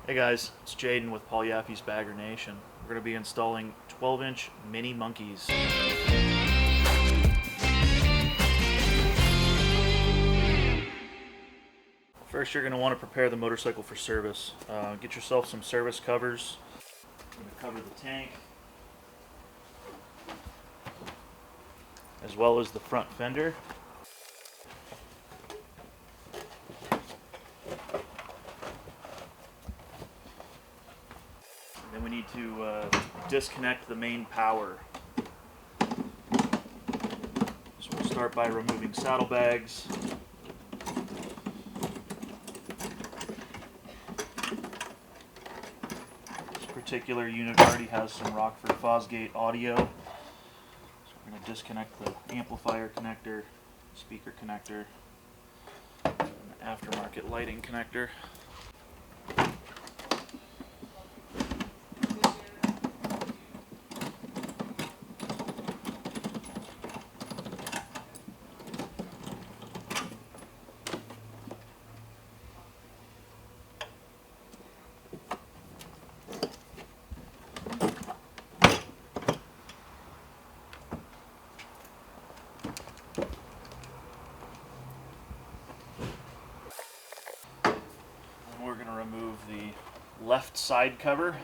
Hey guys, it's Jaden with Yaffe's Bagger Nation. We're going to be installing 12-inch mini monkeys. First, you're going to want to prepare the motorcycle for service. Get yourself some service covers. I'm going to cover the tank, as well as the front fender. Then we need to disconnect the main power. So we'll start by removing saddlebags. This particular unit already has some Rockford Fosgate audio. So we're going to disconnect the amplifier connector, speaker connector, and the aftermarket lighting connector. We're going to remove the left side cover.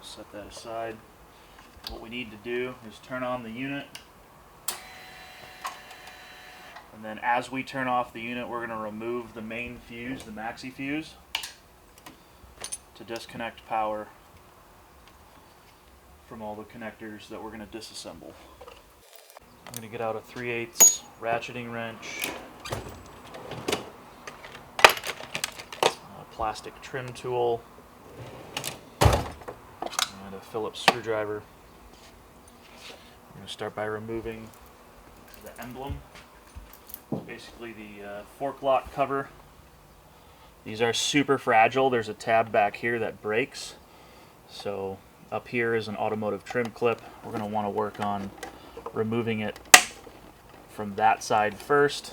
Set that aside. What we need to do is turn on the unit. And then as we turn off the unit, we're going to remove the main fuse, the maxi fuse, to disconnect power from all the connectors that we're going to disassemble. I'm going to get out a 3/8 ratcheting wrench, a plastic trim tool, and a Phillips screwdriver. I'm going to start by removing the emblem. It's basically the fork lock cover. These are super fragile. There's a tab back here that breaks. So up here is an automotive trim clip. We're going to want to work on removing it from that side first.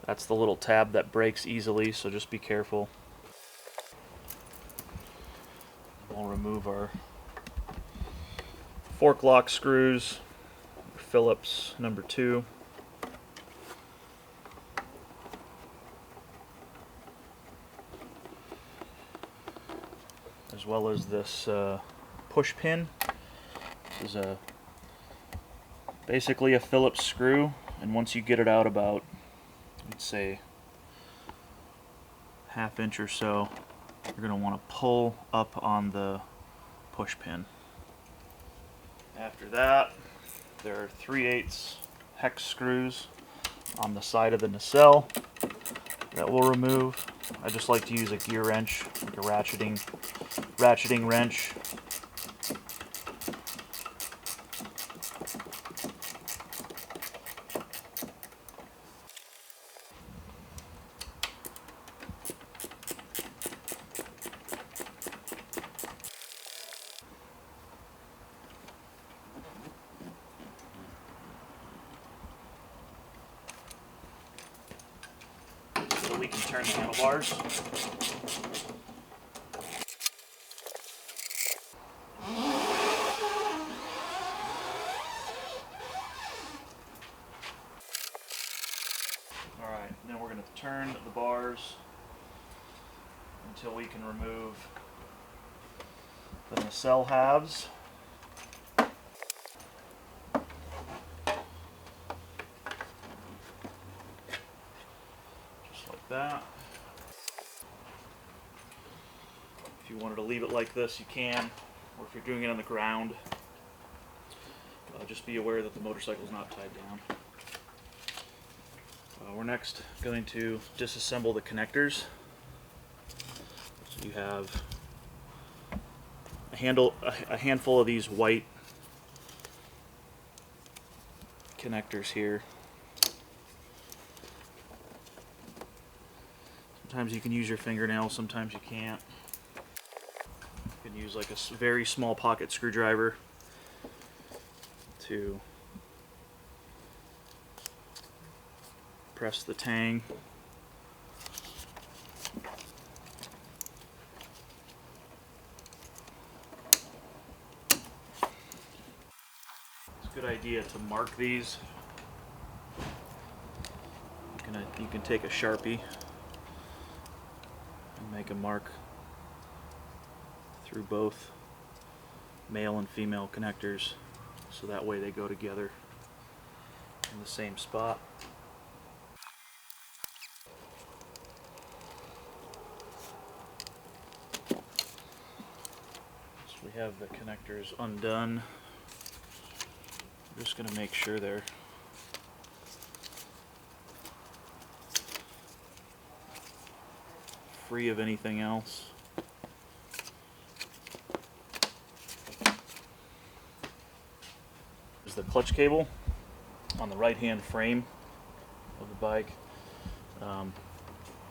That's the little tab that breaks easily, so just be careful. We'll remove our fork lock screws, Phillips number 2. As well as this push pin. This is basically a Phillips screw, and once you get it out about, let's say, 1/2 inch or so, you're going to want to pull up on the push pin. After that, there are 3/8 hex screws on the side of the nacelle that we'll remove. I just like to use a gear wrench, like a ratcheting wrench. So we can turn the handlebars. Alright, then we're going to turn the bars until we can remove the nacelle halves. Just like that. If you wanted to leave it like this, you can, or if you're doing it on the ground, just be aware that the motorcycle is not tied down. We're next going to disassemble the connectors. So you have a handful of these white connectors here. Sometimes you can use your fingernail, sometimes you can't. You can use like a very small pocket screwdriver to Press the tang. It's a good idea to mark these. You can take a Sharpie and make a mark through both male and female connectors, so that way they go together in the same spot. So we have the connectors undone. I'm just going to make sure they're free of anything else. There's the clutch cable on the right hand frame of the bike.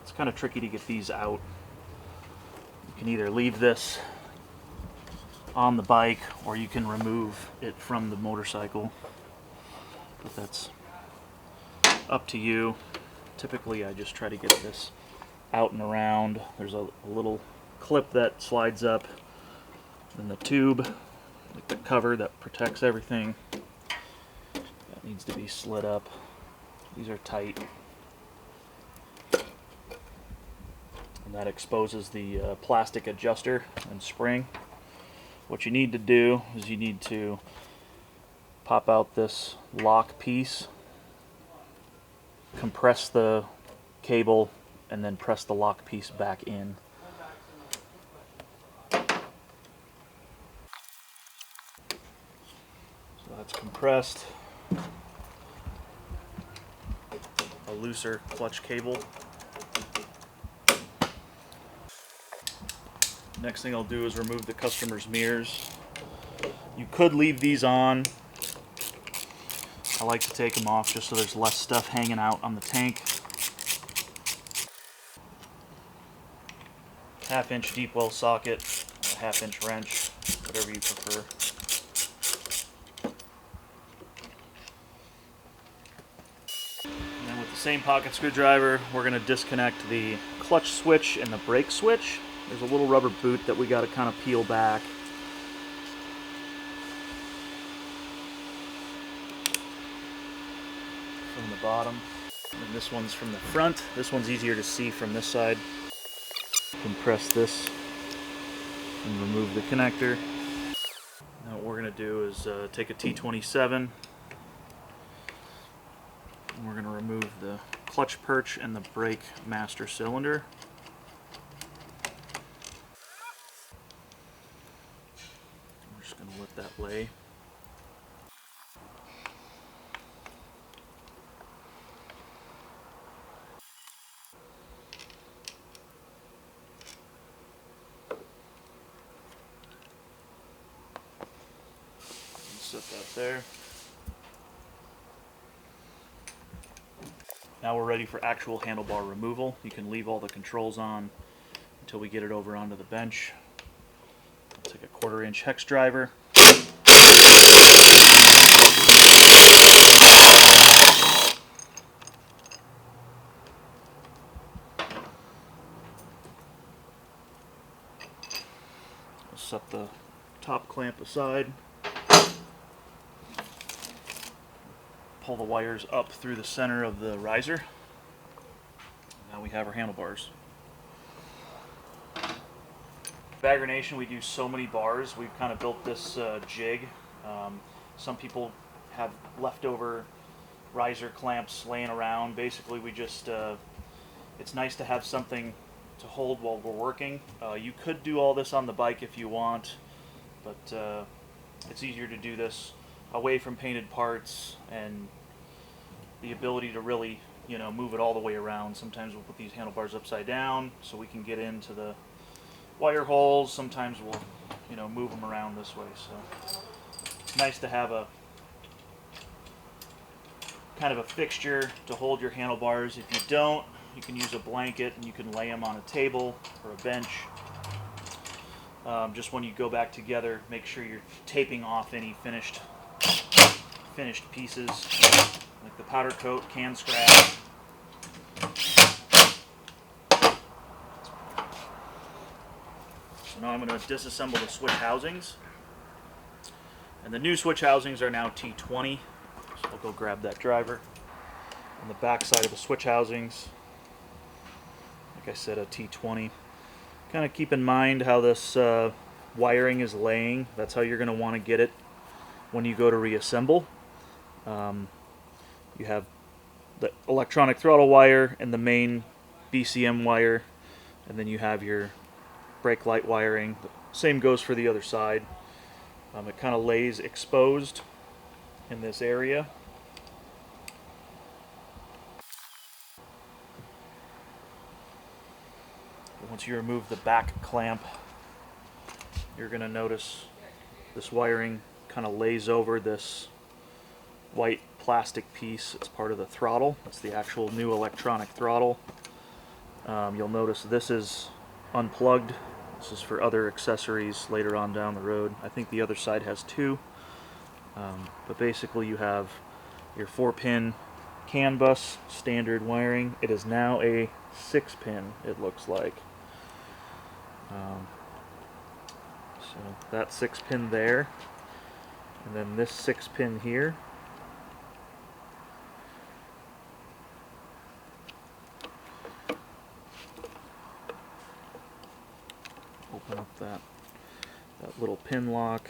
It's kind of tricky to get these out. You can either leave this on the bike or you can remove it from the motorcycle, but that's up to you. Typically I just try to get this out and around. There's a little clip that slides up, and the tube, like the cover that protects everything, that needs to be slid up. These are tight, and that exposes the plastic adjuster and spring. What you need to do is you need to pop out this lock piece, compress the cable, and then press the lock piece back in. So that's compressed. A looser clutch cable. Next thing I'll do is remove the customer's mirrors. You could leave these on. I like to take them off just so there's less stuff hanging out on the tank. 1/2-inch deep well socket, a 1/2-inch wrench, whatever you prefer. And then with the same pocket screwdriver, we're going to disconnect the clutch switch and the brake switch. There's a little rubber boot that we got to kind of peel back. From the bottom. And this one's from the front. This one's easier to see from this side. Compress this and remove the connector. Now what we're going to do is take a T27 and we're going to remove the clutch perch and the brake master cylinder. We're just going to let that lay. Set that there. Now we're ready for actual handlebar removal. You can leave all the controls on until we get it over onto the bench. Take a 1/4-inch hex driver. We'll set the top clamp aside. Pull the wires up through the center of the riser. Now we have our handlebars. Bagger Nation, we do so many bars. We've kind of built this jig. Some people have leftover riser clamps laying around. Basically, we just, it's nice to have something to hold while we're working. You could do all this on the bike if you want, but it's easier to do this away from painted parts and the ability to really, move it all the way around. Sometimes we'll put these handlebars upside down so we can get into the wire holes. Sometimes we'll, move them around this way. So it's nice to have a kind of a fixture to hold your handlebars. If you don't, you can use a blanket and you can lay them on a table or a bench. Just when you go back together, make sure you're taping off any finished pieces, like the powder coat can scratch. So now I'm going to disassemble the switch housings. And the new switch housings are now T20. So I'll go grab that driver. On the back side of the switch housings, like I said, a T20. Kind of keep in mind how this wiring is laying. That's how you're going to want to get it when you go to reassemble. You have the electronic throttle wire and the main BCM wire, and then you have your brake light wiring. Same goes for the other side. It kind of lays exposed in this area. Once you remove the back clamp, you're going to notice this wiring kind of lays over this white plastic piece. It's part of the throttle. It's the actual new electronic throttle. You'll notice this is unplugged. This is for other accessories later on down the road. I think the other side has two. But basically you have your 4-pin CAN bus standard wiring. It is now a 6-pin, it looks like. So that 6-pin there, and then this 6-pin here. Open up that little pin lock.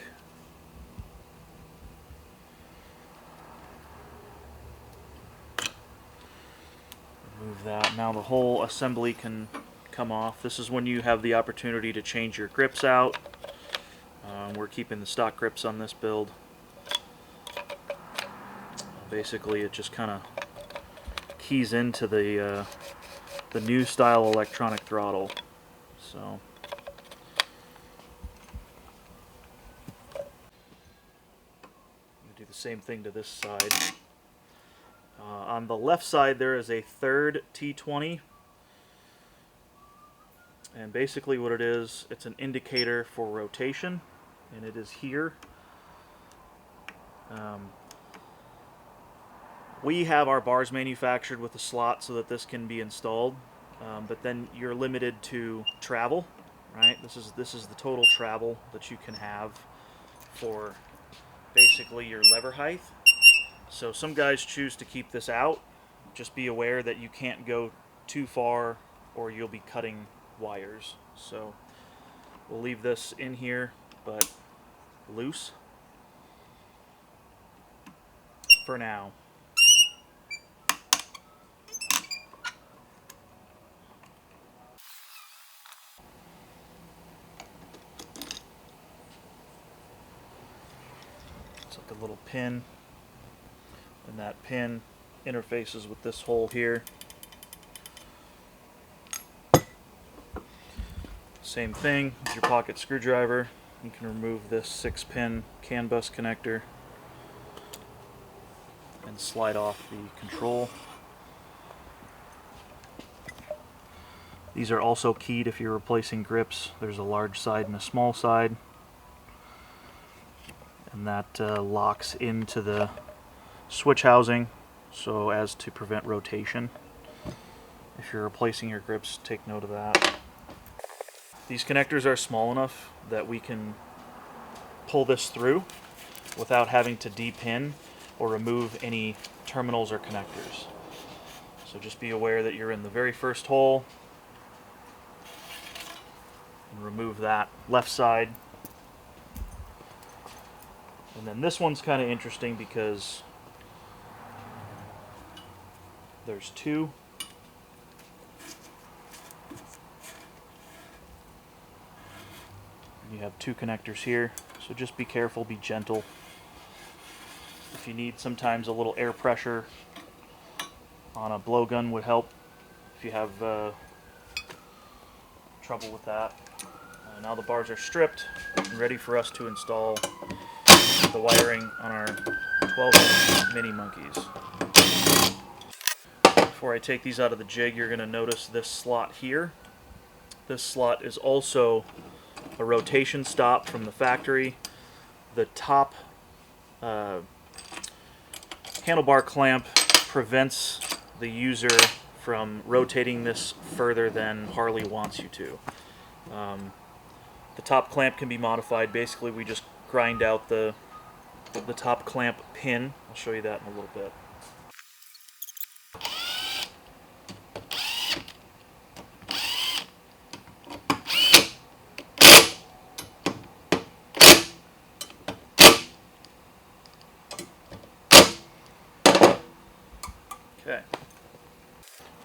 Remove that. Now the whole assembly can come off. This is when you have the opportunity to change your grips out. We're keeping the stock grips on this build. Basically, it just kind of keys into the new style electronic throttle. So do the same thing to this side. On the left side, there is a third T20. And basically what it is, it's an indicator for rotation, and it is here. We have our bars manufactured with a slot so that this can be installed, but then you're limited to travel, right? This is the total travel that you can have for basically your lever height. So some guys choose to keep this out. Just be aware that you can't go too far or you'll be cutting wires. So we'll leave this in here, but loose for now. It's like a little pin, and that pin interfaces with this hole here. Same thing with your pocket screwdriver. You can remove this 6-pin CAN bus connector and slide off the control. These are also keyed if you're replacing grips. There's a large side and a small side, and that locks into the switch housing so as to prevent rotation. If you're replacing your grips, take note of that. These connectors are small enough that we can pull this through without having to depin or remove any terminals or connectors. So just be aware that you're in the very first hole, and remove that left side. And then this one's kind of interesting because there's two. You have two connectors here, so just be careful, be gentle. If you need sometimes a little air pressure on a blowgun would help if you have trouble with that. Now the bars are stripped and ready for us to install the wiring on our 12-inch mini monkeys. Before I take these out of the jig, you're going to notice this slot here. This slot is also a rotation stop from the factory. The top handlebar clamp prevents the user from rotating this further than Harley wants you to. The top clamp can be modified. Basically, we just grind out the top clamp pin. I'll show you that in a little bit. Okay.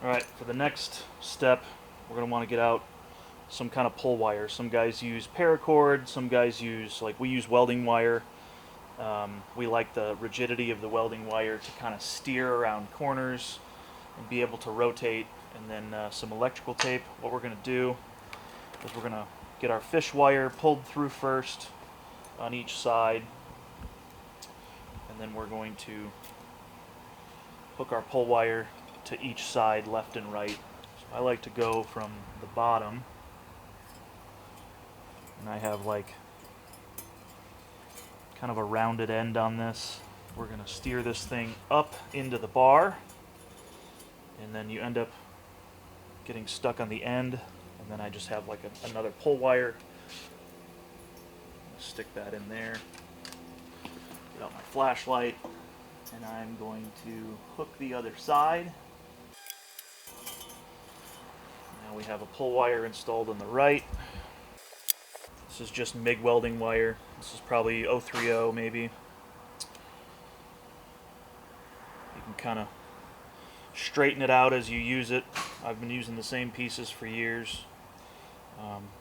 Alright, for the next step, we're going to want to get out some kind of pull wire. Some guys use paracord, some guys use, we use welding wire. We like the rigidity of the welding wire to kind of steer around corners and be able to rotate. And then some electrical tape. What we're going to do is we're going to get our fish wire pulled through first on each side. And then we're going to hook our pull wire to each side, left and right. So I like to go from the bottom, and I have kind of a rounded end on this. We're going to steer this thing up into the bar, and then you end up getting stuck on the end, and then I just have another pull wire. Stick that in there. Get out my flashlight, and I'm going to hook the other side. Now we have a pull wire installed on the right. This is just MIG welding wire. This is probably 030 maybe. You can kind of straighten it out as you use it. I've been using the same pieces for years.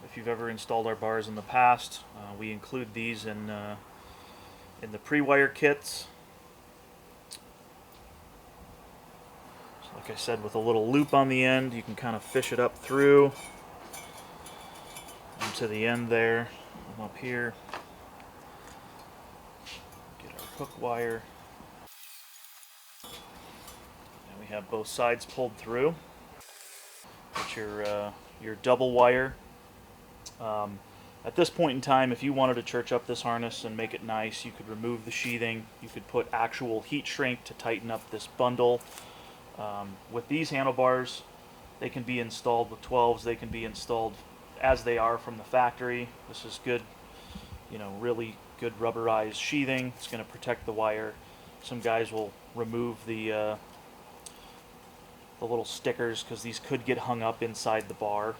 If you've ever installed our bars in the past, we include these in the pre-wire kits. So like I said, with a little loop on the end, you can kind of fish it up through and to the end there. I'm up here. Get our hook wire. And we have both sides pulled through. Get your double wire. At this point in time, if you wanted to church up this harness and make it nice, you could remove the sheathing. You could put actual heat shrink to tighten up this bundle. With these handlebars, they can be installed with 12s. They can be installed as they are from the factory. This is good, really good rubberized sheathing. It's going to protect the wire. Some guys will remove the little stickers because these could get hung up inside the bar.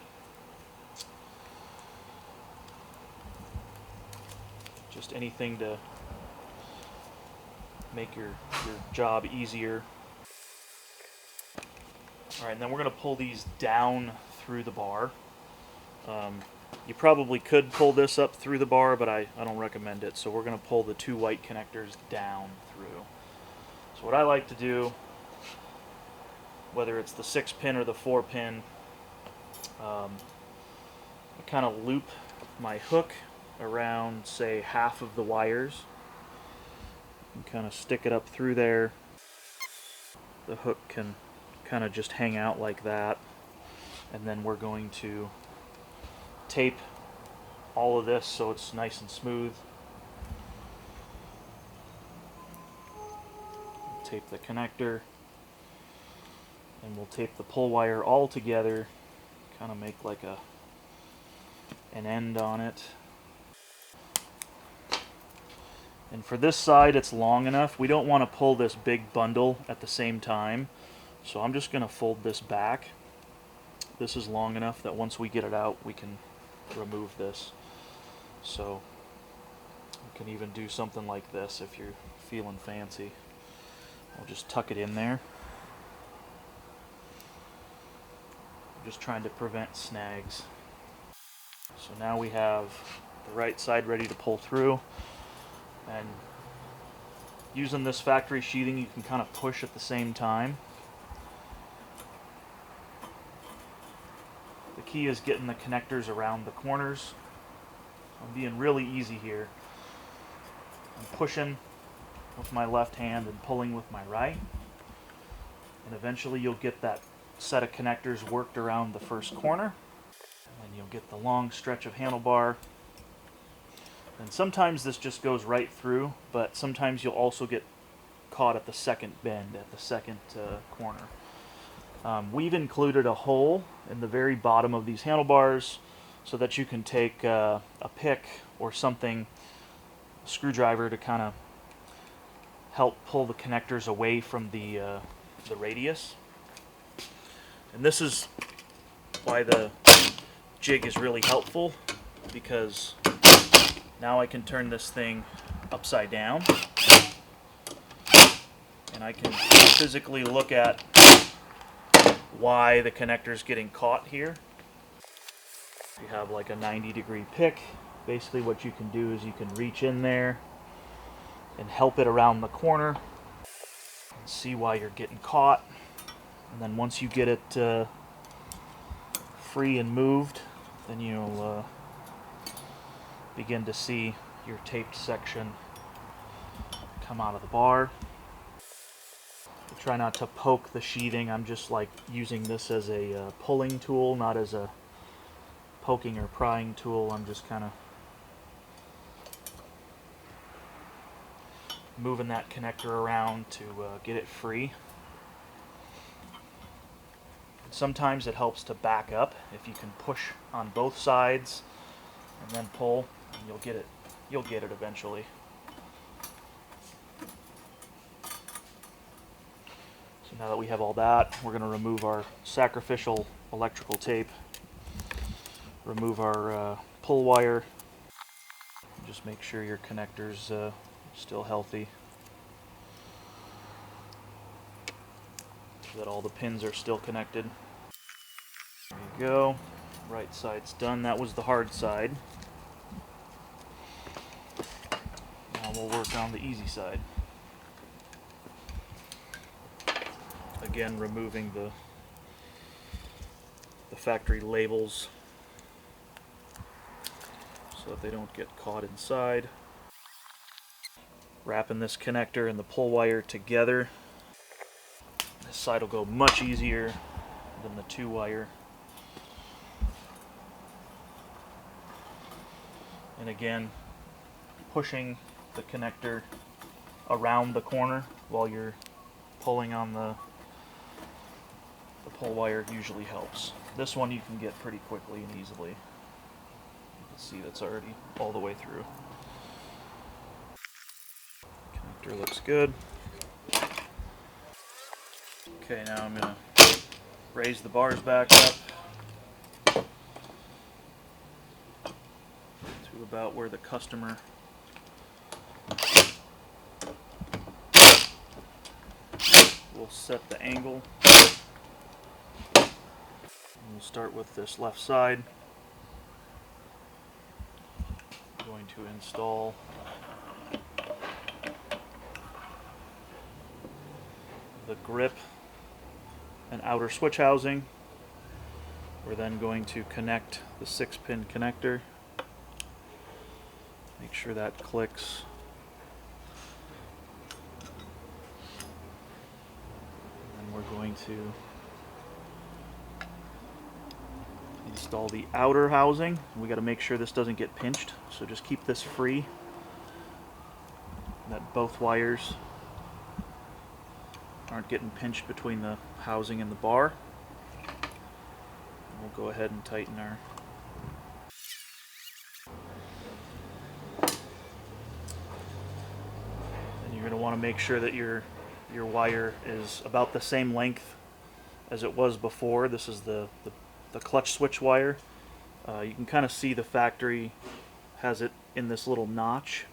Just anything to make your job easier. Alright, and then we're going to pull these down through the bar. You probably could pull this up through the bar, but I don't recommend it. So we're going to pull the two white connectors down through. So what I like to do, whether it's the 6-pin or the 4-pin, I kind of loop my hook around, say, half of the wires and kind of stick it up through there. The hook can kind of just hang out like that, and then we're going to tape all of this so it's nice and smooth. Tape the connector, and we'll tape the pull wire all together, kind of make an end on it. And for this side, it's long enough. We don't want to pull this big bundle at the same time, so I'm just going to fold this back. This is long enough that once we get it out, we can remove this. So you can even do something like this if you're feeling fancy. I'll just tuck it in there. I'm just trying to prevent snags. So now we have the right side ready to pull through. And using this factory sheathing, you can kind of push at the same time. The key is getting the connectors around the corners. I'm being really easy here. I'm pushing with my left hand and pulling with my right. And eventually you'll get that set of connectors worked around the first corner. And you'll get the long stretch of handlebar. And sometimes this just goes right through, but sometimes you'll also get caught at the second bend, at the second corner. We've included a hole in the very bottom of these handlebars so that you can take a pick or something, a screwdriver, to kind of help pull the connectors away from the radius. And this is why the jig is really helpful, because now I can turn this thing upside down and I can physically look at why the connector is getting caught here. You have like a 90-degree pick. Basically what you can do is you can reach in there and help it around the corner and see why you're getting caught. And then once you get it free and moved, then you'll begin to see your taped section come out of the bar. Try not to poke the sheathing. I'm just like using this as a pulling tool, not as a poking or prying tool. I'm just kind of moving that connector around to get it free. Sometimes it helps to back up. If you can push on both sides and then pull, and you'll get it eventually. So now that we have all that, we're going to remove our sacrificial electrical tape, remove our pull wire, just make sure your connector's still healthy, so that all the pins are still connected. There you go. Right side's done. That was the hard side. Now we'll work on the easy side. Again, removing the factory labels so that they don't get caught inside. Wrapping this connector and the pull wire together. This side will go much easier than the 2-wire. And again, pushing the connector around the corner while you're pulling on the pull wire usually helps. This one you can get pretty quickly and easily. You can see that's already all the way through. Connector looks good. Okay, now I'm going to raise the bars back up to about where the customer will set the angle. We'll start with this left side. I'm going to install the grip and outer switch housing. We're then going to connect the 6-pin connector. Make sure that clicks. And we're going to install the outer housing. We got to make sure this doesn't get pinched, so just keep this free, that both wires aren't getting pinched between the housing and the bar. And we'll go ahead and tighten our and you're going to want to make sure that your wire is about the same length as it was before. This is the clutch switch wire. You can kind of see the factory has it in this little notch,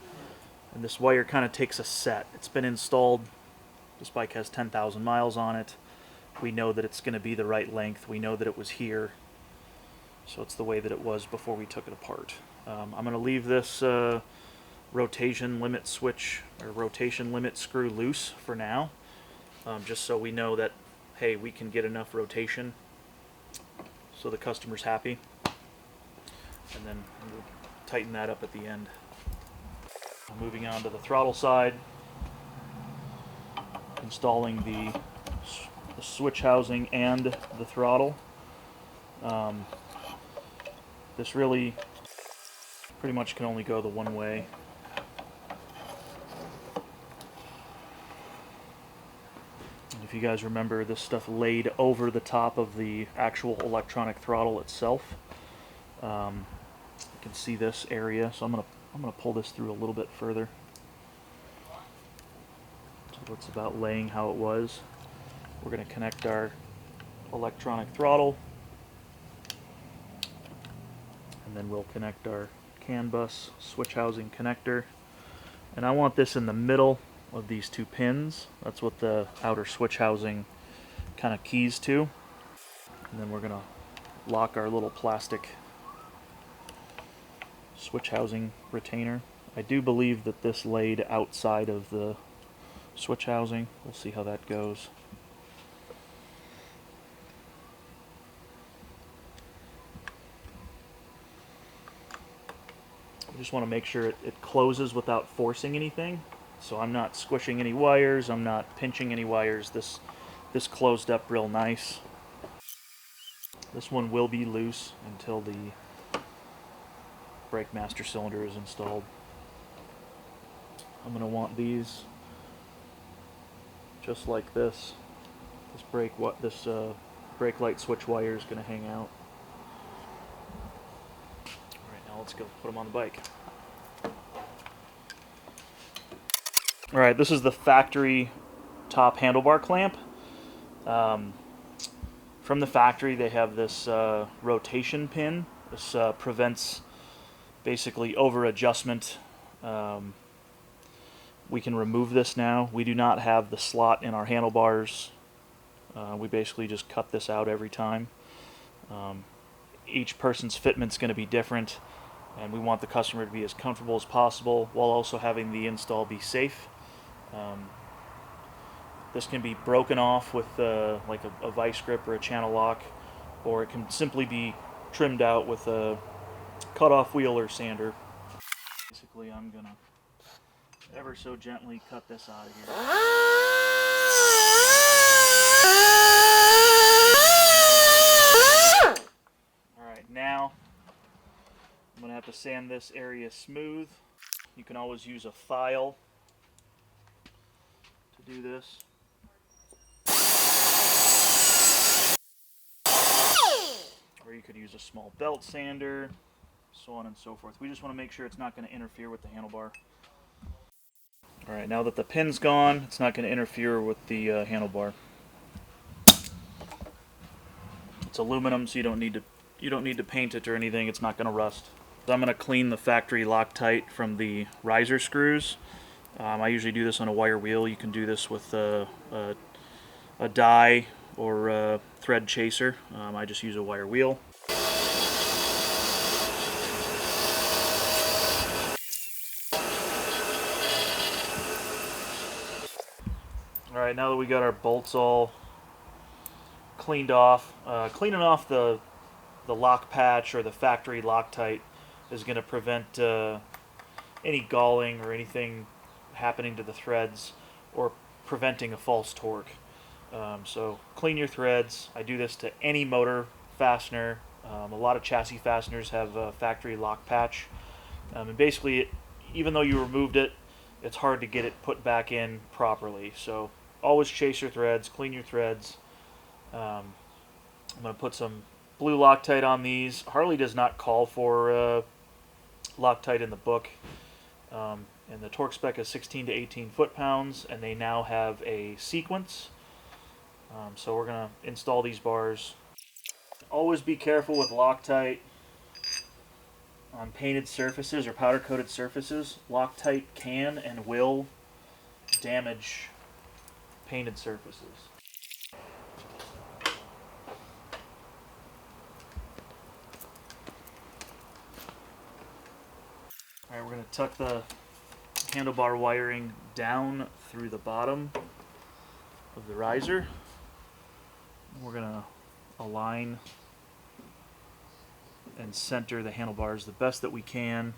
and this wire kind of takes a set. It's been installed. This bike has 10,000 miles on it. We know that it's going to be the right length. We know that it was here, so it's the way that it was before we took it apart. I'm going to leave this rotation limit switch or rotation limit screw loose for now, just so we know that, hey, we can get enough rotation so the customer's happy, and then we'll tighten that up at the end. Moving on to the throttle side, installing the switch housing and the throttle. This really pretty much can only go the one way. if you guys remember, this stuff laid over the top of the actual electronic throttle itself. You can see this area, so I'm gonna pull this through a little bit further. So it's about laying how it was. We're gonna connect our electronic throttle, and then we'll connect our CAN bus switch housing connector. And I want this in the middle of these two pins. That's what the outer switch housing kind of keys to. And then we're gonna lock our little plastic switch housing retainer. I do believe that this laid outside of the switch housing. We'll see how that goes. I just want to make sure it closes without forcing anything. So I'm not squishing any wires, I'm not pinching any wires. This closed up real nice. This one will be loose until the brake master cylinder is installed. I'm going to want these just like this. This brake light switch wire is going to hang out. All right, now let's go put them on the bike. All right, this is the factory top handlebar clamp. From the factory, they have this rotation pin. This prevents basically over adjustment. We can remove this now. We do not have the slot in our handlebars. We basically just cut this out every time. Each person's fitment's going to be different, and we want the customer to be as comfortable as possible while also having the install be safe. This can be broken off with like a vice grip or a channel lock, or it can simply be trimmed out with a cut-off wheel or sander. Basically, I'm gonna ever so gently cut this out of here. Alright, now I'm gonna have to sand this area smooth. You can always use a file to do this. Or you could use a small belt sander, so on and so forth. We just want to make sure it's not going to interfere with the handlebar. Alright, now that the pin's gone, it's not going to interfere with the handlebar. It's aluminum, so you don't need to paint it or anything. It's not going to rust. So I'm going to clean the factory Loctite from the riser screws. I usually do this on a wire wheel. You can do this with a die or a thread chaser. I just use a wire wheel. Alright, now that we got our bolts all cleaned off, cleaning off the lock patch or the factory Loctite is going to prevent any galling or anything happening to the threads or preventing a false torque. So clean your threads. I do this to any motor fastener. A lot of chassis fasteners have a factory lock patch. And basically, even though you removed it, it's hard to get it put back in properly. So always chase your threads, clean your threads. I'm going to put some blue Loctite on these. Harley does not call for Loctite in the book. And the torque spec is 16 to 18 foot-pounds, and they now have a sequence. So we're going to install these bars. Always be careful with Loctite on painted surfaces or powder-coated surfaces. Loctite can and will damage painted surfaces. Alright, we're going to tuck the handlebar wiring down through the bottom of the riser. We're going to align and center the handlebars the best that we can.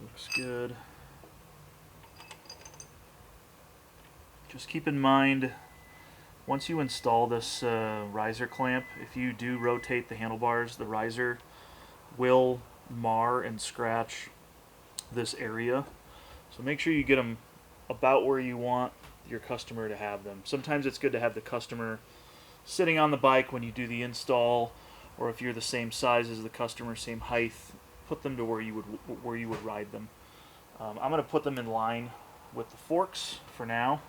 Looks good. Just keep in mind, once you install this riser clamp, if you do rotate the handlebars, the riser will mar and scratch this area. So make sure you get them about where you want your customer to have them. Sometimes it's good to have the customer sitting on the bike when you do the install, or if you're the same size as the customer, same height, put them to where you would ride them. I'm going to put them in line with the forks for now,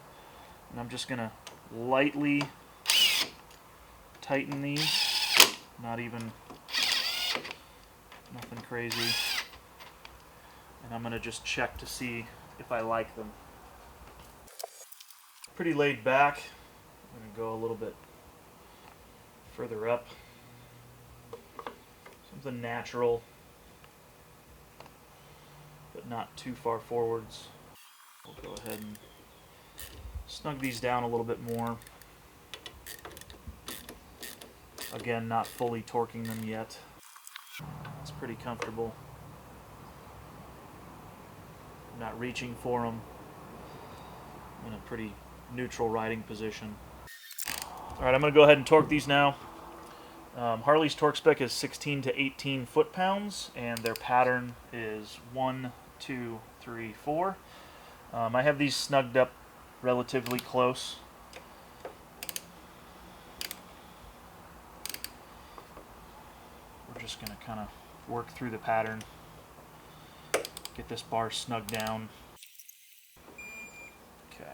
and I'm just going to lightly tighten these, nothing crazy, and I'm going to just check to see if I like them. Pretty laid back. I'm going to go a little bit further up. Something natural, but not too far forwards. We'll go ahead and snug these down a little bit more. Again, not fully torquing them yet. It's pretty comfortable. I'm not reaching for them. I'm in a pretty neutral riding position. Alright, I'm going to go ahead and torque these now. Harley's torque spec is 16 to 18 foot-pounds, and their pattern is 1, 2, 3, 4. I have these snugged up relatively close. We're just going to kind of work through the pattern, get this bar snugged down. Okay.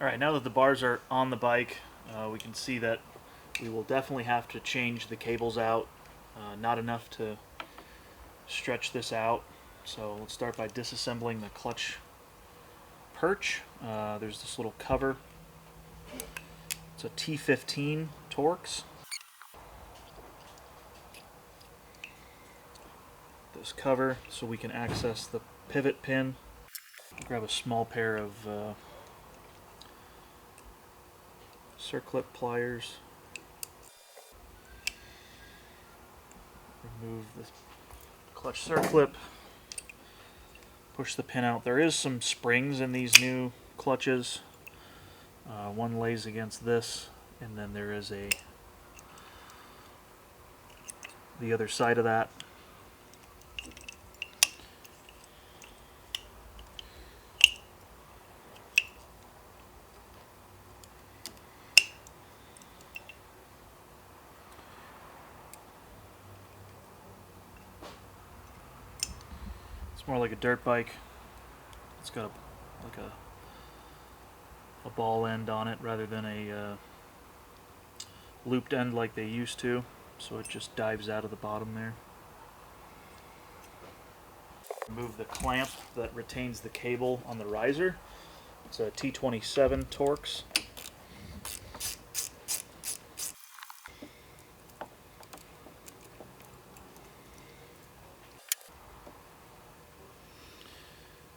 Alright, now that the bars are on the bike, we can see that we will definitely have to change the cables out. Not enough to stretch this out. So let's start by disassembling the clutch perch. There's this little cover. It's a T15 Torx. This cover so we can access the pivot pin. Grab a small pair of circlip pliers. Remove the clutch circlip. Push the pin out. There is some springs in these new clutches. One lays against this, and then there is the other side of that. It's more like a dirt bike. It's got a ball end on it rather than a looped end like they used to, so it just dives out of the bottom there. Remove the clamp that retains the cable on the riser. It's a T27 Torx.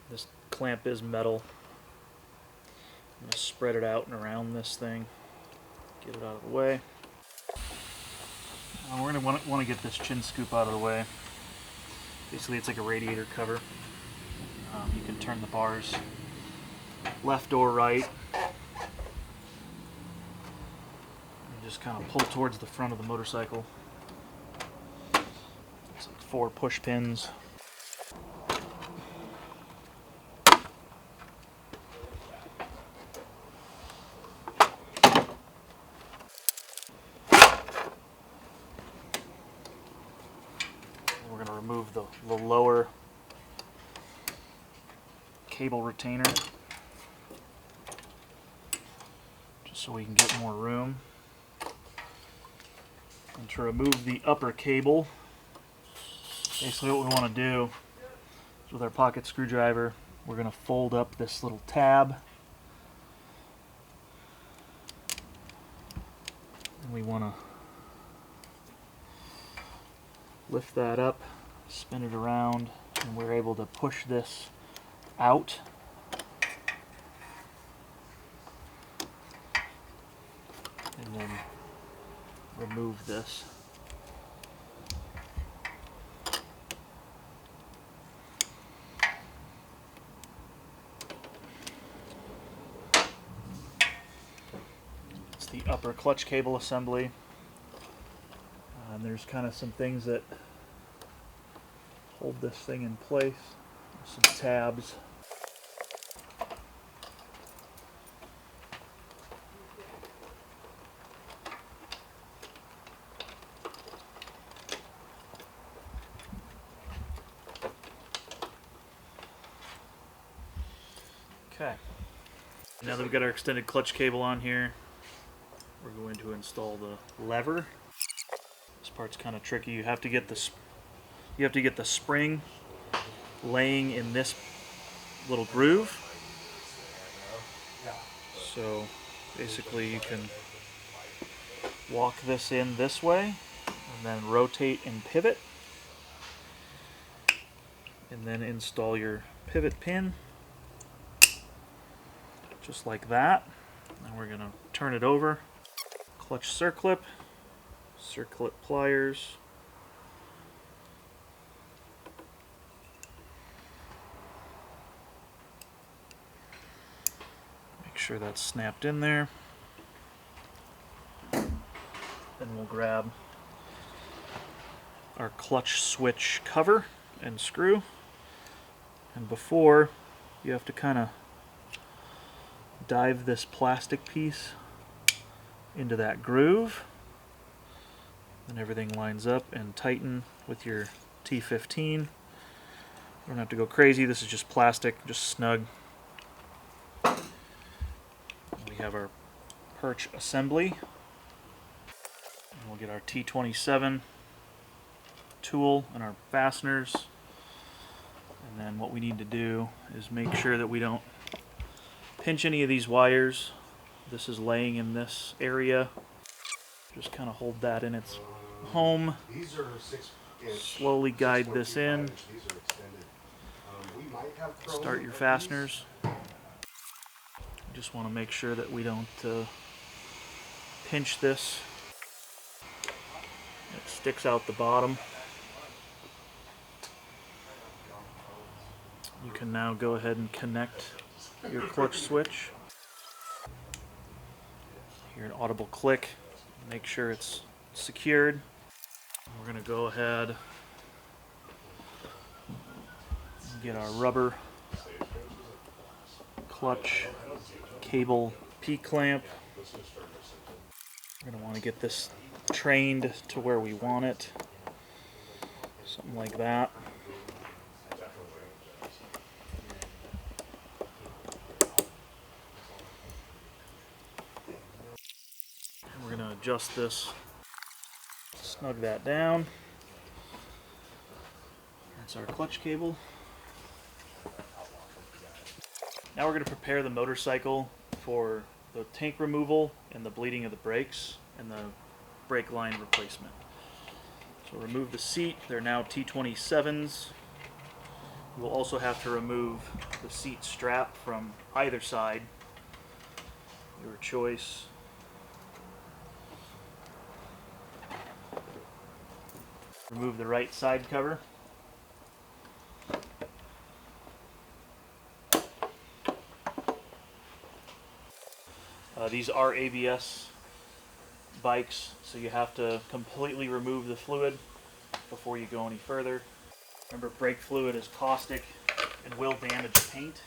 This clamp is metal. I'm going to spread it out and around this thing, get it out of the way. We're going to want to get this chin scoop out of the way. Basically, it's like a radiator cover. You can turn the bars left or right. And just kind of pull towards the front of the motorcycle. It's like 4 push pins. We're going to remove the lower cable retainer just so we can get more room. And to remove the upper cable, basically what we want to do is with our pocket screwdriver, we're going to fold up this little tab. And we want to lift that up, spin it around, and we're able to push this out. And then remove this. It's the upper clutch cable assembly. And there's kind of some things that hold this thing in place. Some tabs. Okay. Now that we've got our extended clutch cable on here, we're going to install the lever. This part's kind of tricky. You have to get the spring laying in this little groove. So basically you can walk this in this way and then rotate and pivot, and then install your pivot pin just like that. Now we're going to turn it over. Clutch circlip pliers, make sure that's snapped in there. Then we'll grab our clutch switch cover and screw. And before, you have to kind of dive this plastic piece into that groove, and everything lines up, and tighten with your T15. You don't have to go crazy, this is just plastic, just snug. We have our Perch assembly. And we'll get our T27 tool and our fasteners. And then what we need to do is make sure that we don't pinch any of these wires. This is laying in this area. Just kind of hold that in its home. These are 6-inch. Slowly guide this in. These are extended. We might have Start your fasteners. Just want to make sure that we don't pinch this. It sticks out the bottom. You can now go ahead and connect your clutch switch. Hear an audible click. Make sure it's secured. We're going to go ahead and get our rubber clutch cable P-clamp. We're going to want to get this trained to where we want it. Something like that. We're going to adjust this, snug that down. That's our clutch cable. Now we're going to prepare the motorcycle for the tank removal and the bleeding of the brakes and the brake line replacement. So remove the seat. They're now T27s. We'll also have to remove the seat strap from either side. Your choice. Remove the right side cover. These are ABS bikes, so you have to completely remove the fluid before you go any further. Remember, brake fluid is caustic and will damage paint,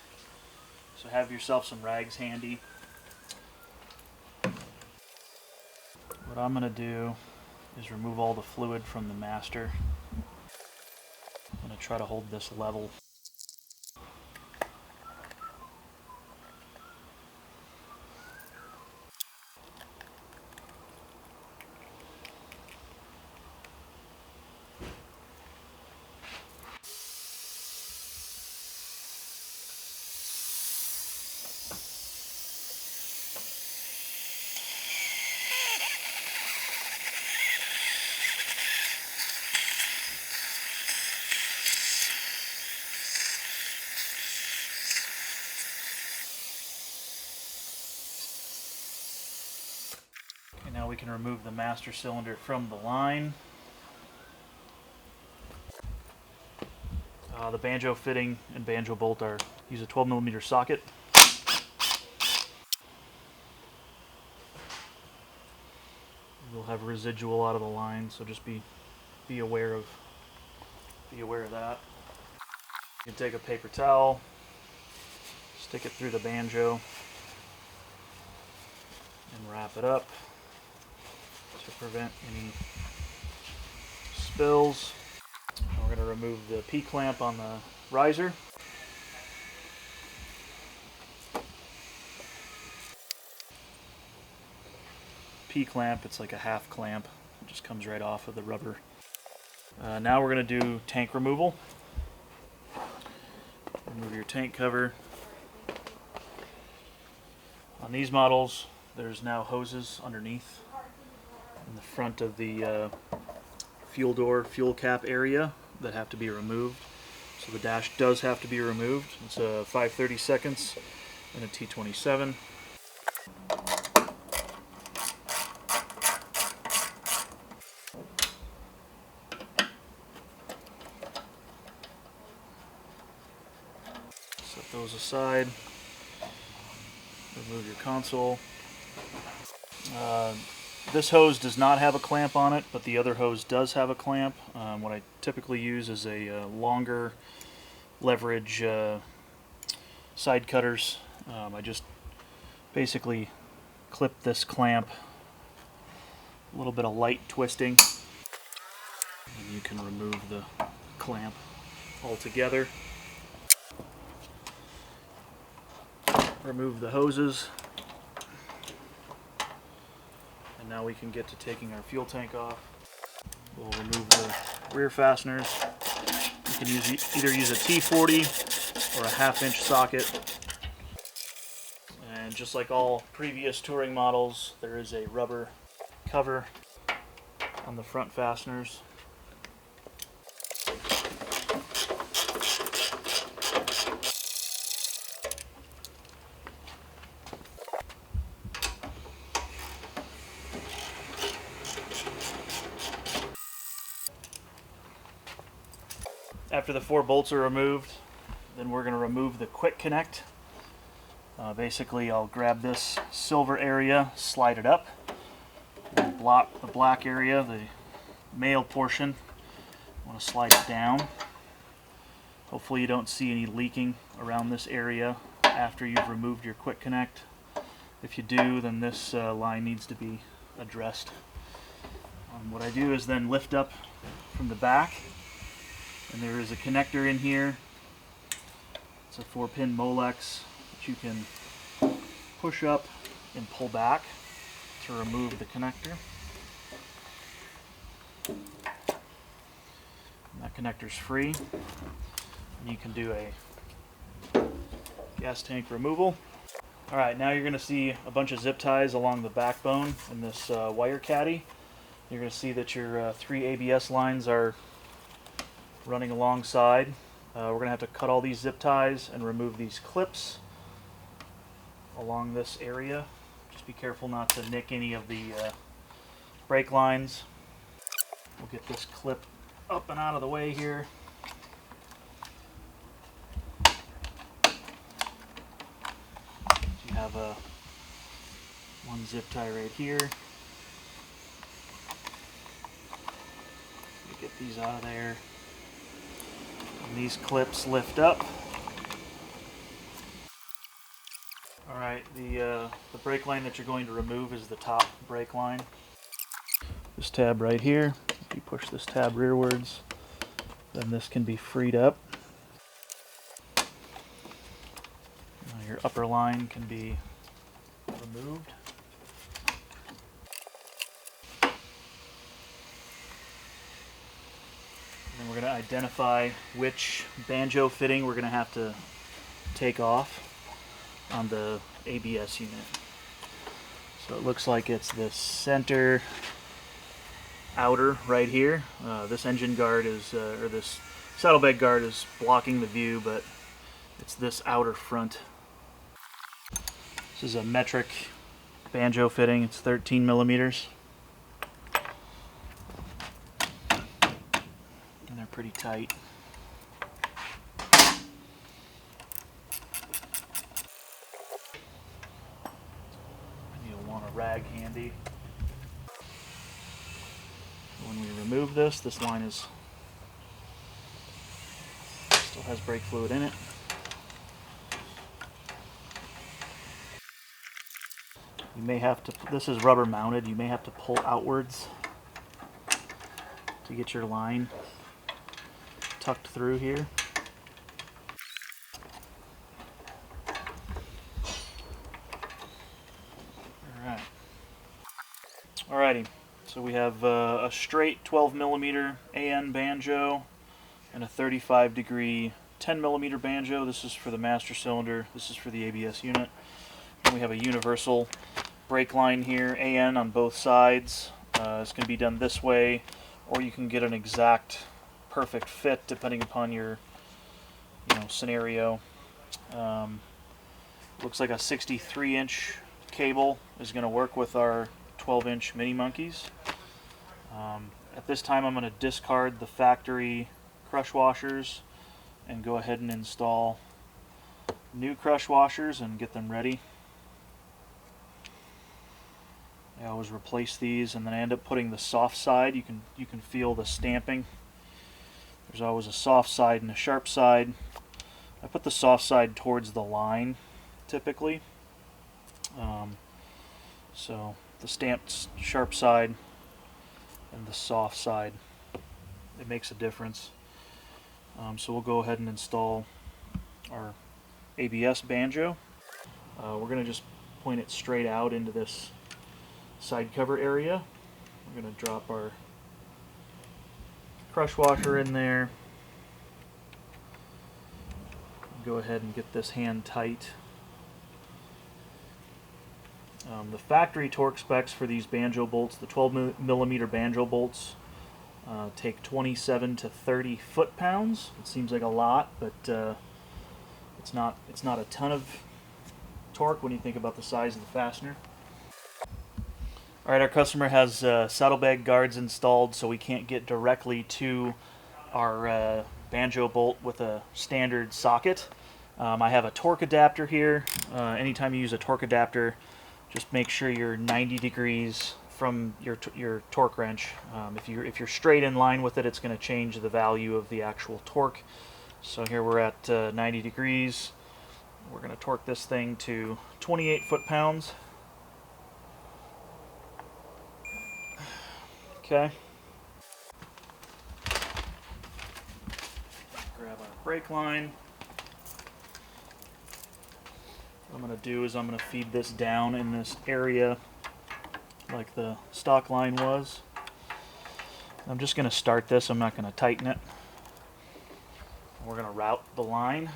so have yourself some rags handy. What I'm going to do is remove all the fluid from the master. I'm going to try to hold this level. Okay, now we can remove the master cylinder from the line. The banjo fitting and banjo bolt use a 12mm socket. We'll have residual out of the line, so just be aware of that. You can take a paper towel, stick it through the banjo, and wrap it up to prevent any spills. We're going to remove the P-clamp on the riser. P-clamp. It's like a half clamp. It just comes right off of the rubber. Now we're going to do tank removal. Remove your tank cover. On these models, there's now hoses underneath in the front of the fuel door, fuel cap area that have to be removed. So the dash does have to be removed. It's a 5/32 and a T27. Set those aside. Remove your console. This hose does not have a clamp on it, but the other hose does have a clamp. What I typically use is a longer leverage side cutters. I just basically clip this clamp, a little bit of light twisting, and you can remove the clamp altogether. Remove the hoses. And now we can get to taking our fuel tank off. We'll remove the rear fasteners. You can either use a T40 or a 1/2-inch socket. And just like all previous touring models, there is a rubber cover on the front fasteners. After the 4 bolts are removed, then we're going to remove the quick connect. Basically, I'll grab this silver area, slide it up, and block the black area, the male portion. I want to slide it down. Hopefully you don't see any leaking around this area after you've removed your quick connect. If you do, then this line needs to be addressed. What I do is then lift up from the back, and there is a connector in here. It's a 4-pin Molex that you can push up and pull back to remove the connector. And that connector's free. And you can do a gas tank removal. Alright, now you're going to see a bunch of zip ties along the backbone in this wire caddy. You're going to see that your 3 ABS lines are running alongside. We're going to have to cut all these zip ties and remove these clips along this area. Just be careful not to nick any of the brake lines. We'll get this clip up and out of the way here. You have one zip tie right here. Get these out of there. And these clips lift up. Alright, the brake line that you're going to remove is the top brake line. This tab right here, if you push this tab rearwards, then this can be freed up. Now your upper line can be removed. And we're going to identify which banjo fitting we're going to have to take off on the ABS unit. So it looks like it's this center outer right here. This engine guard is, or this saddlebag guard is blocking the view, but it's this outer front. This is a metric banjo fitting. It's 13 millimeters. And they're pretty tight. You'll want a rag handy. When we remove this, this line is still has brake fluid in it. You may have to, this is rubber mounted, you may have to pull outwards to get your line tucked through here. Alright. Alrighty, so we have a straight 12mm AN banjo and a 35-degree 10mm banjo. This is for the master cylinder. This is for the ABS unit. And we have a universal brake line here, AN on both sides. It's going to be done this way, or you can get an exact perfect fit depending upon your scenario. Looks like a 63-inch cable is going to work with our 12-inch mini monkeys. At this time I'm going to discard the factory crush washers and go ahead and install new crush washers and get them ready. I always replace these, and then I end up putting the soft side. You can feel the stamping. There's always a soft side and a sharp side. I put the soft side towards the line typically. So the stamped sharp side and the soft side, it makes a difference. So we'll go ahead and install our ABS banjo. We're going to just point it straight out into this side cover area. We're going to drop our crush washer in there. Go ahead and get this hand tight. The factory torque specs for these banjo bolts, the 12mm banjo bolts, take 27 to 30 foot-pounds. It seems like a lot, but it's not a ton of torque when you think about the size of the fastener. Alright, our customer has saddlebag guards installed, so we can't get directly to our banjo bolt with a standard socket. I have a torque adapter here. Anytime you use a torque adapter, just make sure you're 90 degrees from your torque wrench. If you're straight in line with it, it's going to change the value of the actual torque. So here we're at 90 degrees. We're going to torque this thing to 28 foot-pounds. Okay. Grab our brake line. What I'm going to do is I'm going to feed this down in this area like the stock line was. I'm just going to start this. I'm not going to tighten it. We're going to route the line.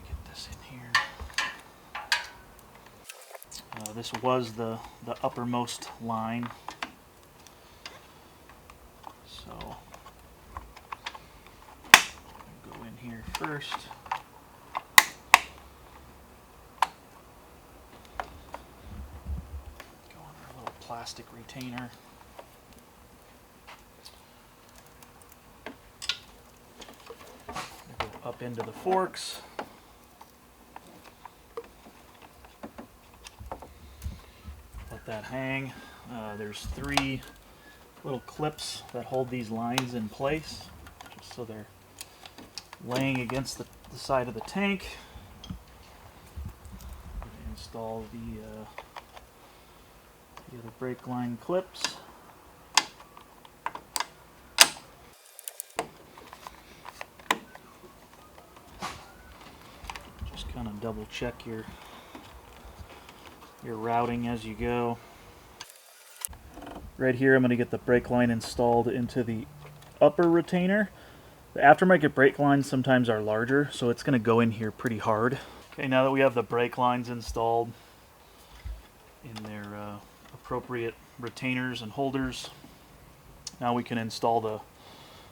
Get this in here. This was the uppermost line. So go in here first. Go on our little plastic retainer. Go up into the forks. Let that hang. There's 3 little clips that hold these lines in place, just so they're laying against the side of the tank. Install the other brake line clips. Just kind of double check your routing as you go. Right here I'm going to get the brake line installed into the upper retainer. The aftermarket brake lines sometimes are larger, so it's going to go in here pretty hard. Okay, now that we have the brake lines installed in their appropriate retainers and holders, now we can install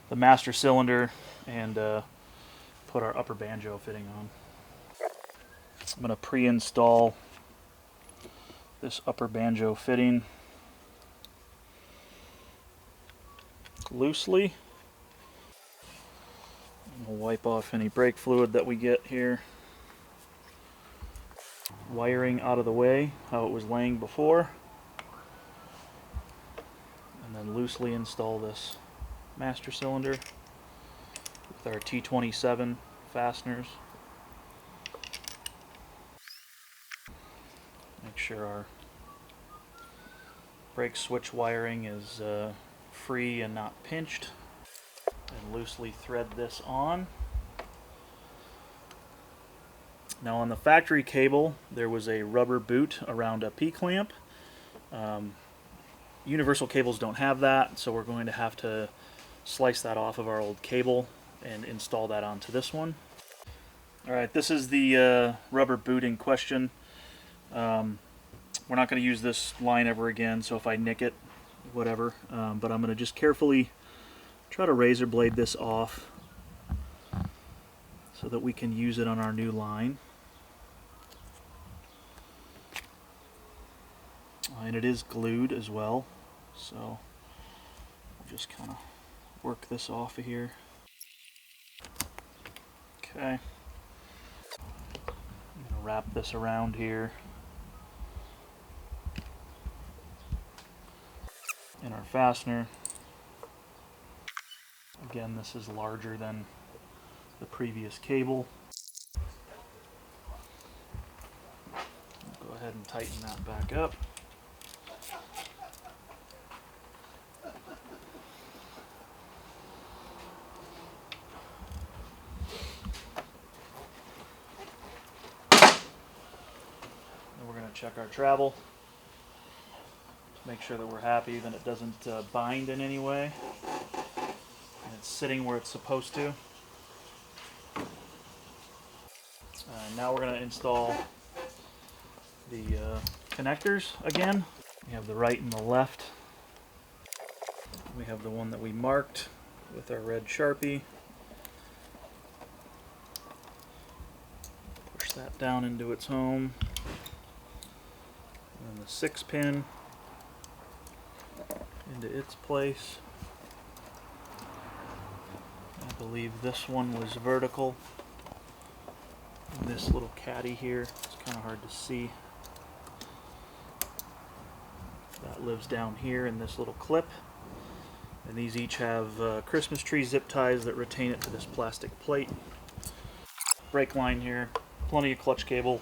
the master cylinder and put our upper banjo fitting on. I'm going to pre-install this upper banjo fitting loosely. We'll wipe off any brake fluid that we get here. Wiring out of the way, how it was laying before. And then loosely install this master cylinder with our T27 fasteners. Make sure our brake switch wiring is free and not pinched. And loosely thread this on. Now on the factory cable, there was a rubber boot around a P-clamp. Universal cables don't have that, so we're going to have to slice that off of our old cable and install that onto this one. Alright, this is the rubber boot in question. We're not going to use this line ever again, so if I nick it, whatever. But I'm going to just carefully try to razor blade this off so that we can use it on our new line. And it is glued as well, so we'll just kind of work this off of here. Okay. I'm going to wrap this around here in our fastener. Again, this is larger than the previous cable. I'll go ahead and tighten that back up. And we're going to check our travel to make sure that we're happy that it doesn't bind in any way. And it's sitting where it's supposed to. Now we're going to install the connectors again. We have the right and the left. We have the one that we marked with our red Sharpie. Push that down into its home. And then the 6-pin into its place. I believe this one was vertical. And this little caddy here, it's kind of hard to see. That lives down here in this little clip. And these each have Christmas tree zip ties that retain it to this plastic plate. Brake line here, plenty of clutch cable,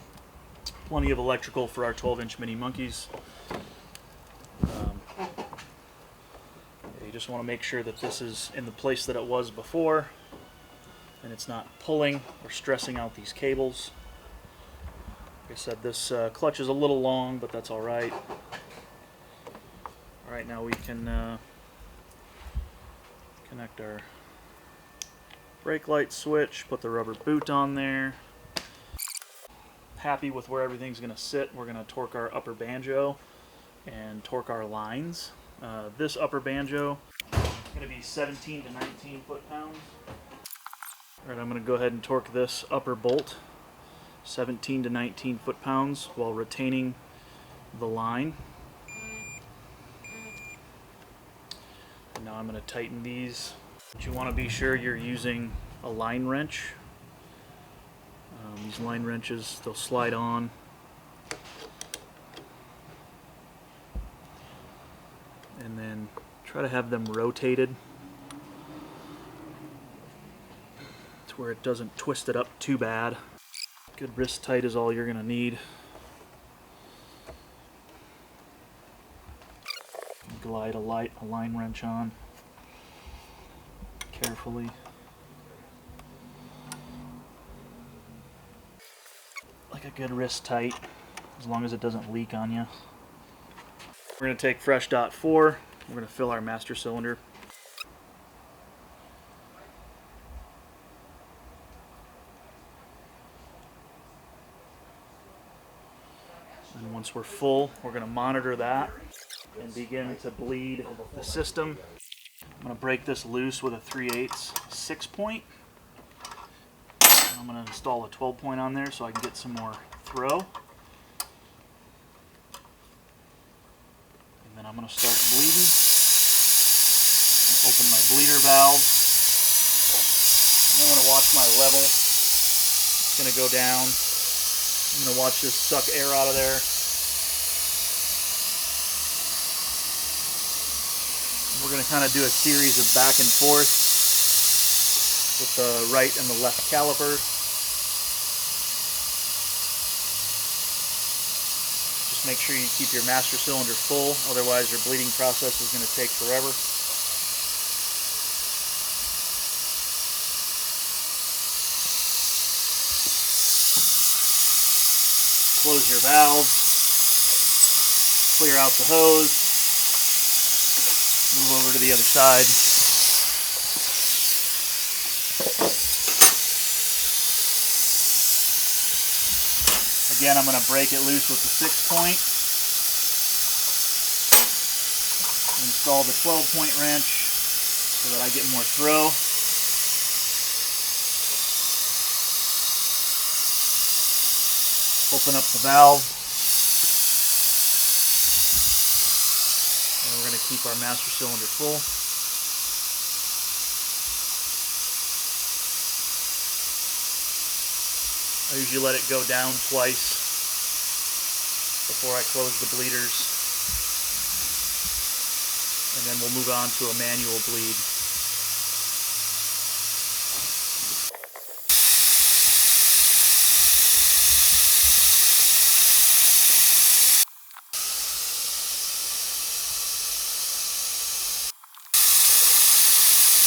plenty of electrical for our 12-inch mini monkeys. You just want to make sure that this is in the place that it was before and it's not pulling or stressing out these cables. Like I said, this clutch is a little long, but that's alright. Alright, now we can connect our brake light switch, put the rubber boot on there. Happy with where everything's going to sit. We're going to torque our upper banjo and torque our lines. This upper banjo is going to be 17 to 19 foot-pounds. Alright, I'm going to go ahead and torque this upper bolt 17 to 19 foot-pounds while retaining the line. And now I'm going to tighten these. But you want to be sure you're using a line wrench. These line wrenches, they'll slide on. And then try to have them rotated to where it doesn't twist it up too bad. Good wrist tight is all you're going to need. Glide a line wrench on carefully. Like a good wrist tight, as long as it doesn't leak on you. We're going to take fresh dot 4. We're going to fill our master cylinder. And once we're full, we're going to monitor that and begin to bleed the system. I'm going to break this loose with a 3/8 6-point. I'm going to install a 12-point on there so I can get some more throw. And then I'm going to start bleeding. Open my bleeder valve. I'm going to watch my level. It's going to go down. I'm going to watch this suck air out of there. We're going to kind of do a series of back and forth with the right and the left caliper. Just make sure you keep your master cylinder full, otherwise your bleeding process is going to take forever. Close your valve, clear out the hose, move over to the other side. Again, I'm going to break it loose with the 6-point. Install the 12-point wrench so that I get more throw. Open up the valve. And we're going to keep our master cylinder full. I usually let it go down twice before I close the bleeders. And then we'll move on to a manual bleed.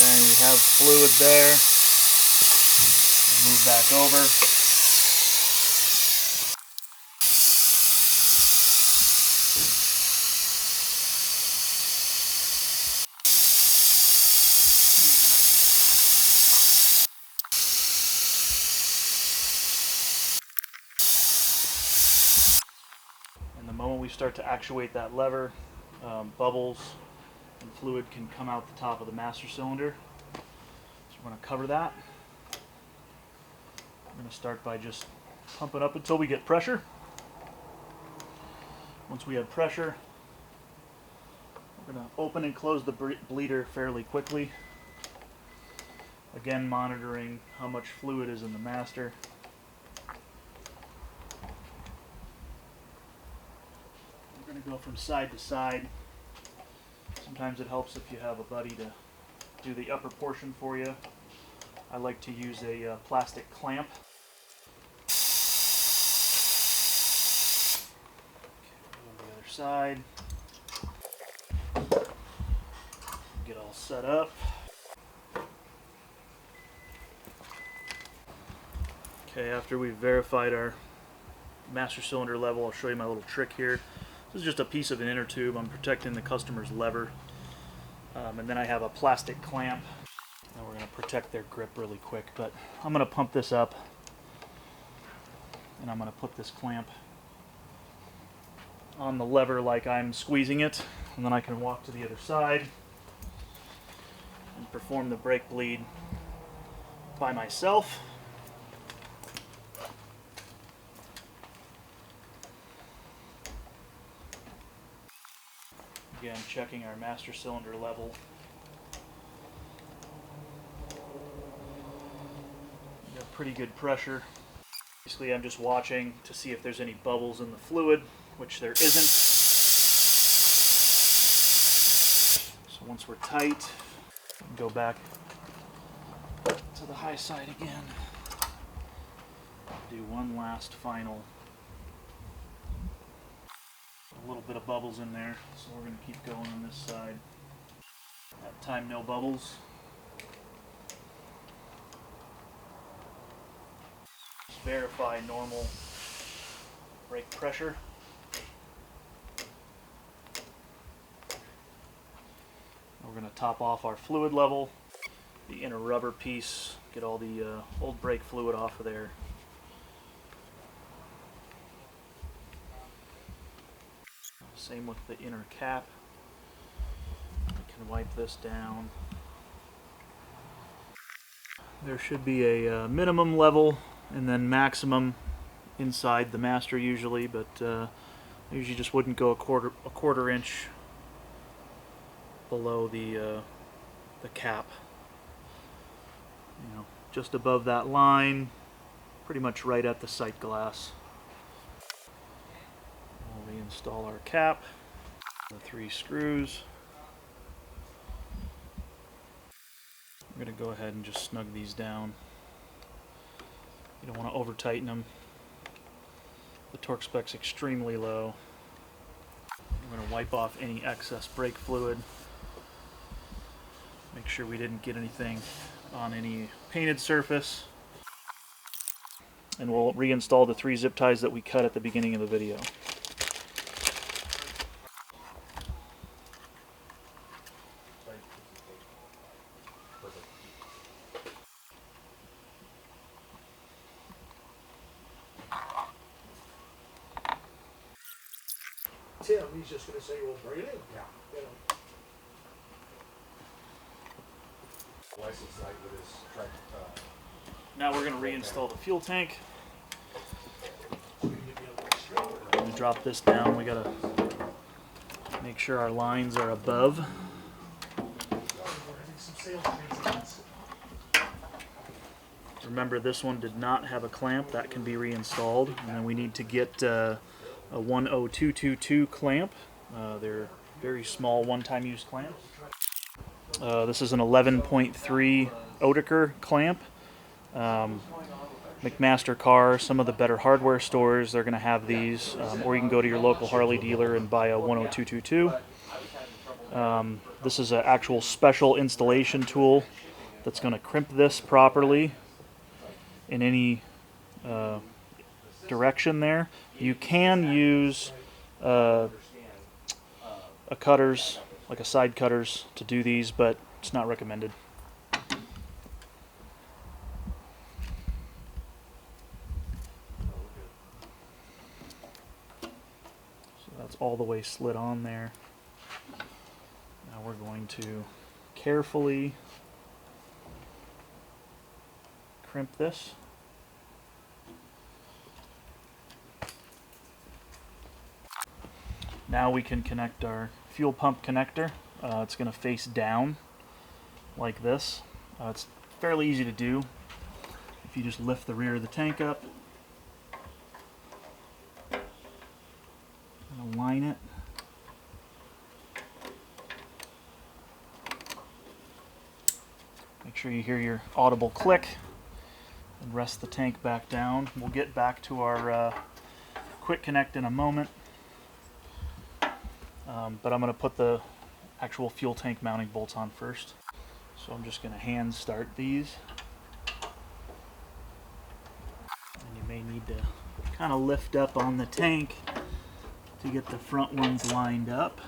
Okay, we have fluid there. I'll move back over. And the moment we start to actuate that lever, bubbles and fluid can come out the top of the master cylinder. So we're going to cover that. We're going to start by just pumping up until we get pressure. Once we have pressure, we're going to open and close the bleeder fairly quickly. Again, monitoring how much fluid is in the master. We're going to go from side to side. Sometimes it helps if you have a buddy to do the upper portion for you. I like to use a plastic clamp. On the other side. Get all set up. Okay, after we've verified our master cylinder level, I'll show you my little trick here. This is just a piece of an inner tube. I'm protecting the customer's lever. And then I have a plastic clamp. And we're going to protect their grip really quick. But I'm going to pump this up. And I'm going to put this clamp on the lever like I'm squeezing it. And then I can walk to the other side and perform the brake bleed by myself. Again, checking our master cylinder level. We got pretty good pressure. Basically, I'm just watching to see if there's any bubbles in the fluid, which there isn't. So once we're tight, go back to the high side again. Do one last final. A little bit of bubbles in there, so we're going to keep going on this side. That time, no bubbles. Just verify normal brake pressure. We're going to top off our fluid level, the inner rubber piece, get all the old brake fluid off of there. Same with the inner cap. I can wipe this down. There should be a minimum level and then maximum inside the master usually, but I usually just wouldn't go a quarter inch below the cap. You know, just above that line, pretty much right at the sight glass. We'll reinstall our cap, the 3 screws. I'm going to go ahead and just snug these down. You don't want to over tighten them. The torque spec's extremely low. I'm going to wipe off any excess brake fluid. Make sure we didn't get anything on any painted surface. and we'll reinstall the 3 zip ties that we cut at the beginning of the video. Tim, he's just going to say, well, bring it in. Yeah. You know. License light with his track, Now we're going to reinstall the fuel tank. So you get the other one straight. When we drop this down, we got to make sure our lines are above. Oh, we're having some sales transactions. Remember, this one did not have a clamp. That can be reinstalled. And then we need to get a 10222 clamp. They're very small one-time use clamps. This is an 11.3 Oetiker clamp. McMaster Car, some of the better hardware stores, they're going to have these. Or you can go to your local Harley dealer and buy a 10222. This is an actual special installation tool that's going to crimp this properly in any direction there. You can use a cutters, like a side cutters, to do these, but it's not recommended. So that's all the way slid on there. Now we're going to carefully crimp this. Now we can connect our fuel pump connector. It's going to face down like this. It's fairly easy to do. If you just lift the rear of the tank up and align it. Make sure you hear your audible click and rest the tank back down. We'll get back to our quick connect in a moment. But I'm going to put the actual fuel tank mounting bolts on first. So I'm just going to hand start these. And you may need to kind of lift up on the tank to get the front ones lined up.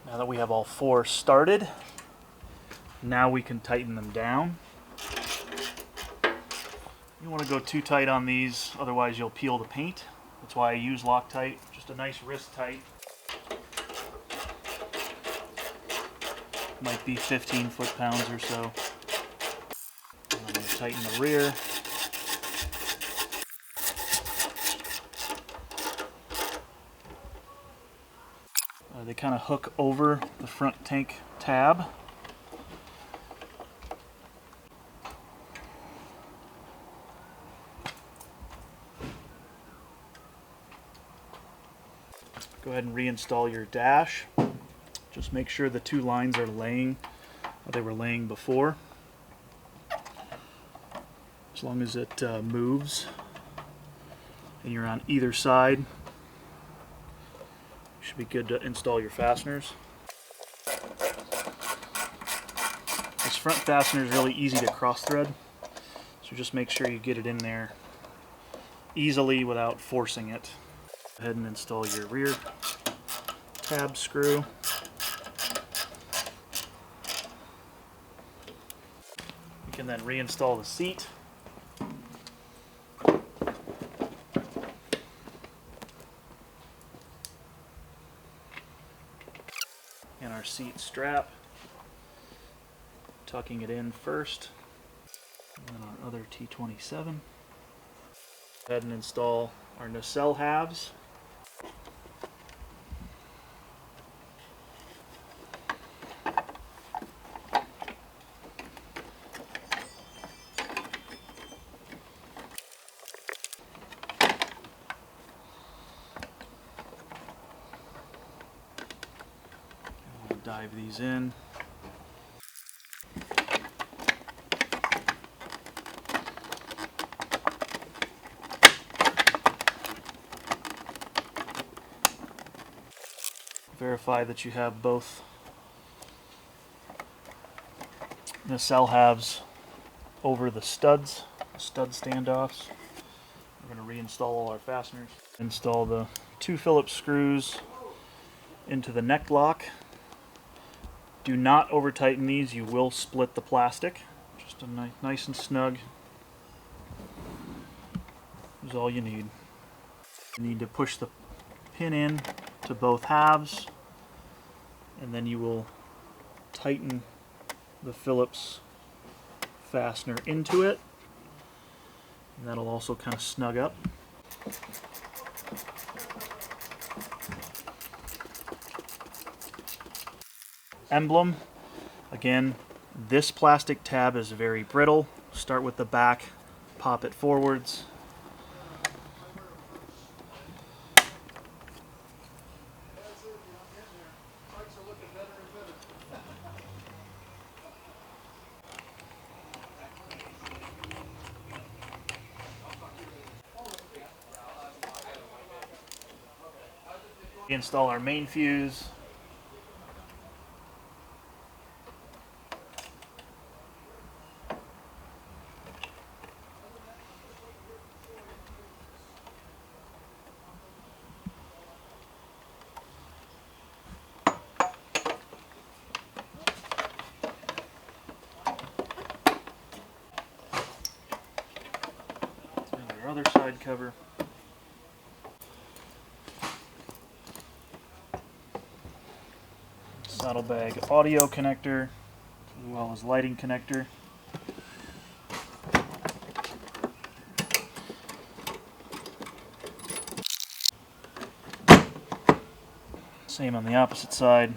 Now that we have all 4 started, now we can tighten them down. You don't want to go too tight on these, otherwise you'll peel the paint. That's why I use Loctite, just a nice wrist tight. Might be 15 foot-pounds or so. And I'm going to tighten the rear. They kind of hook over the front tank tab. Go ahead and reinstall your dash. Just make sure the 2 lines are laying how they were laying before. As long as it moves and you're on either side, you should be good to install your fasteners. This front fastener is really easy to cross thread, so just make sure you get it in there easily without forcing it. Go ahead and install your rear tab screw. You can then reinstall the seat. And our seat strap. Tucking it in first. And then our other T27. Go ahead and install our Nacelle halves. We'll dive these in. Verify that you have both nacelle halves over the studs, stud standoffs. We're going to reinstall all our fasteners. Install the 2 Phillips screws into the neck lock. Do not over tighten these, you will split the plastic. Just a nice and snug is all you need. You need to push the pin in to both halves, and then you will tighten the Phillips fastener into it, and that'll also kind of snug up. Emblem, again, this plastic tab is very brittle. Start with the back, pop it forwards. Install our main fuse. And our other side cover. Saddlebag audio connector, as well as lighting connector. Same on the opposite side.